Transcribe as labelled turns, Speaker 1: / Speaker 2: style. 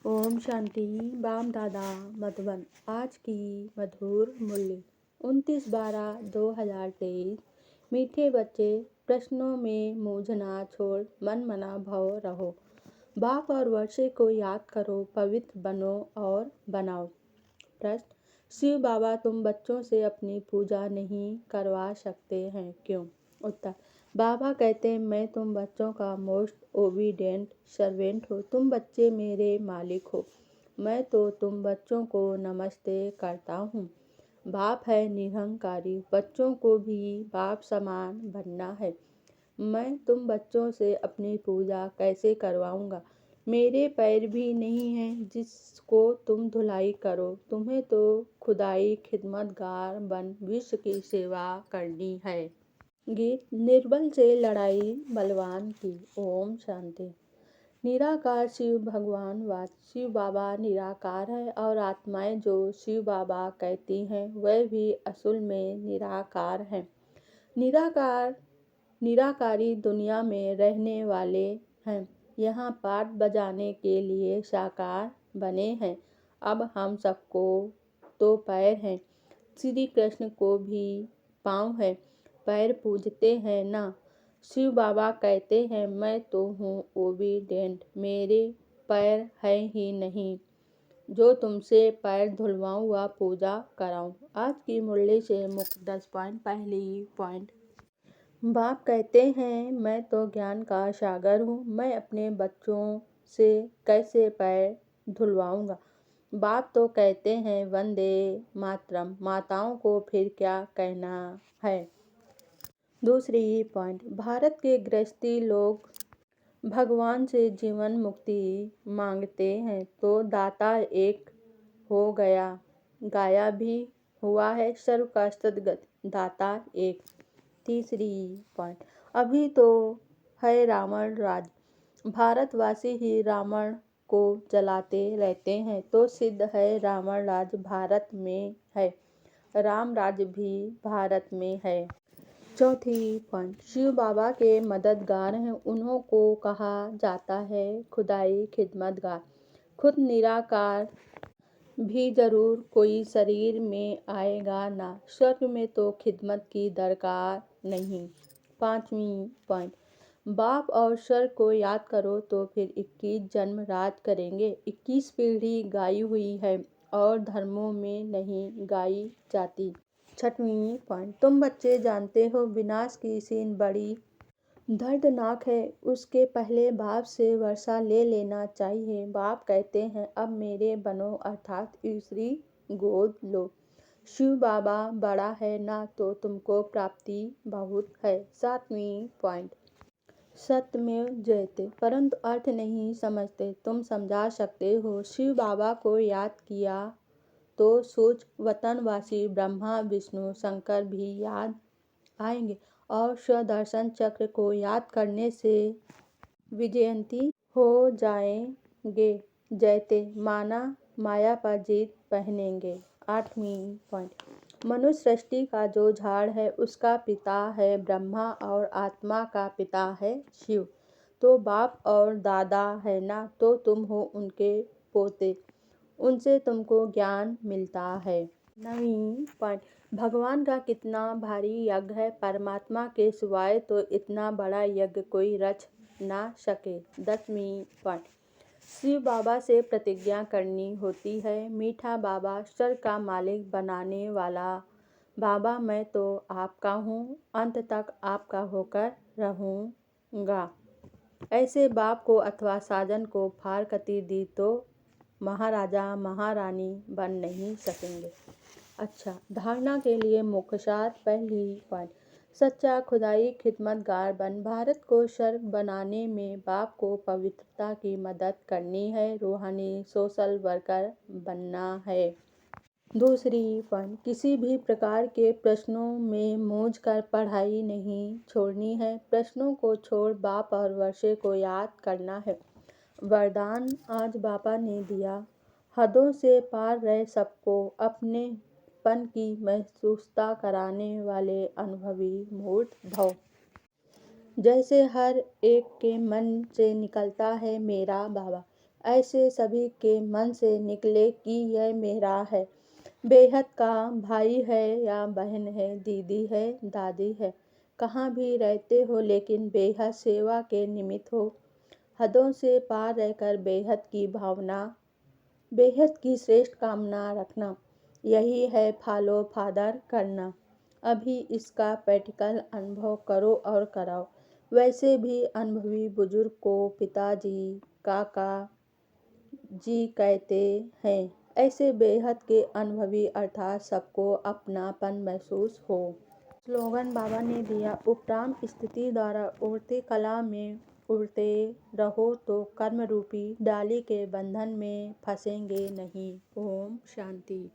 Speaker 1: Om Shanti. Balm दादा मधुबन। आज की मधुर मूल्य 29/12/2023। मीठे बच्चे, प्रश्नों में मूंझना छोड़ मन मना भव रहो। बाप और वर्षे को याद करो, पवित्र बनो और बनाओ। प्रश्न: शिव बाबा तुम बच्चों से अपनी पूजा नहीं करवा सकते हैं, क्यों? उत्तर: बाबा कहते हैं, मैं तुम बच्चों का मोस्ट ओबीडिएंट सर्वेंट हो। तुम बच्चे मेरे मालिक हो। मैं तो तुम बच्चों को नमस्ते करता हूँ। बाप है निरहंकारी, बच्चों को भी बाप समान बनना है। मैं तुम बच्चों से अपनी पूजा कैसे करवाऊँगा? मेरे पैर भी नहीं हैं जिसको तुम धुलाई करो। तुम्हें तो खुदाई खिदमतगार बन विश्व की सेवा करनी है। गीत: निर्बल से लड़ाई बलवान की। ओम शांति। निराकार शिव भगवान वाच। शिव बाबा निराकार है और आत्माएं जो शिव बाबा कहती हैं वह भी असल में निराकार हैं। निराकारी दुनिया में रहने वाले हैं। यहाँ पाठ बजाने के लिए साकार बने हैं। अब हम सबको तो पैर हैं, श्री कृष्ण को भी पाँव है। पैर पूजते हैं ना। शिव बाबा कहते हैं, मैं तो हूँ ओबीडिएंट, मेरे पैर हैं ही नहीं जो तुमसे पैर धुलवाऊँ व पूजा कराऊँ। आज की मुरली से मुख्य 10 पॉइंट। पहली पॉइंट: बाप कहते हैं, मैं तो ज्ञान का सागर हूँ, मैं अपने बच्चों से कैसे पैर धुलवाऊँगा। बाप तो कहते हैं, वंदे मातरम, माताओं को फिर क्या कहना है। दूसरी पॉइंट: भारत के गृहस्थी लोग भगवान से जीवन मुक्ति मांगते हैं तो दाता एक हो गया, गाया भी हुआ है, सर्व का सद्गत दाता एक। तीसरी पॉइंट: अभी तो है रावण राज, भारतवासी ही रावण को जलाते रहते हैं तो सिद्ध है रावण राज भारत में है, राम राज भी भारत में है। चौथी पॉइंट: शिव बाबा के मददगार हैं, उन्हों को कहा जाता है खुदाई खिदमतगार। खुद निराकार भी जरूर कोई शरीर में आएगा ना, स्वर्ग में तो खिदमत की दरकार नहीं। पांचवी पॉइंट: बाप और स्वर्ग को याद करो तो फिर 21 जन्म राज करेंगे। 21 पीढ़ी गाई हुई है और धर्मों में नहीं गाई जाती। छठवीं पॉइंट: तुम बच्चे जानते हो विनाश की सीन बड़ी दर्दनाक है, उसके पहले बाप से वर्षा ले लेना चाहिए। बाप कहते हैं, अब मेरे बनो अर्थात ईश्वरी गोद लो। शिव बाबा बड़ा है ना तो तुमको प्राप्ति बहुत है। सातवीं पॉइंट: सत्यमेव जयते, परंतु अर्थ नहीं समझते। तुम समझा सकते हो। शिव बाबा को याद किया तो सूच वतनवासी ब्रह्मा विष्णु शंकर भी याद आएंगे और स्वदर्शन चक्र को याद करने से विजयंती हो जाएंगे। जयते माना माया पर जीत पहनेंगे। आठवीं पॉइंट: मनुष्य सृष्टि का जो झाड़ है उसका पिता है ब्रह्मा और आत्मा का पिता है शिव। तो बाप और दादा है ना, तो तुम हो उनके पोते, उनसे तुमको ज्ञान मिलता है। नवीं पॉइंट: भगवान का कितना भारी यज्ञ है, परमात्मा के सिवाय तो इतना बड़ा यज्ञ कोई रच ना सके। 10वीं पॉइंट: शिव बाबा से प्रतिज्ञा करनी होती है। मीठा बाबा स्वर्ग का मालिक बनाने वाला बाबा, मैं तो आपका हूँ, अंत तक आपका होकर रहूँगा। ऐसे बाप को अथवा साजन को फारकती दी तो महाराजा महारानी बन नहीं सकेंगे। अच्छा, धारणा के लिए मुख्य सार। पहली पॉइंट: सच्चा खुदाई खिदमतगार बन। भारत को स्वर्ग बनाने में बाप को पवित्रता की मदद करनी है, रूहानी सोशल वर्कर बनना है। दूसरी पॉइंट: किसी भी प्रकार के प्रश्नों में मूझ कर पढ़ाई नहीं छोड़नी है। प्रश्नों को छोड़ बाप और वर्षे को याद करना है। वरदान आज बाबा ने दिया, हदों से पार रह सबको अपनेपन की महसूसता कराने वाले अनुभवी मूर्त भव। जैसे हर एक के मन से निकलता है मेरा बाबा, ऐसे सभी के मन से निकले कि यह मेरा है। बेहद का भाई है या बहन है, दीदी है, दादी है, कहाँ भी रहते हो लेकिन बेहद सेवा के निमित्त हो। हदों से पार रहकर बेहद की भावना, बेहद की श्रेष्ठ कामना रखना, यही है फॉलो फादर करना। अभी इसका प्रैक्टिकल अनुभव करो और कराओ। वैसे भी अनुभवी बुजुर्ग को पिताजी, काका जी कहते हैं। ऐसे बेहद के अनुभवी अर्थात सबको अपनापन महसूस हो। स्लोगन बाबा ने दिया, उपराम स्थिति द्वारा उड़ती कला में उड़ते रहो तो कर्म रूपी डाली के बंधन में फंसेंगे नहीं। ओम शांति।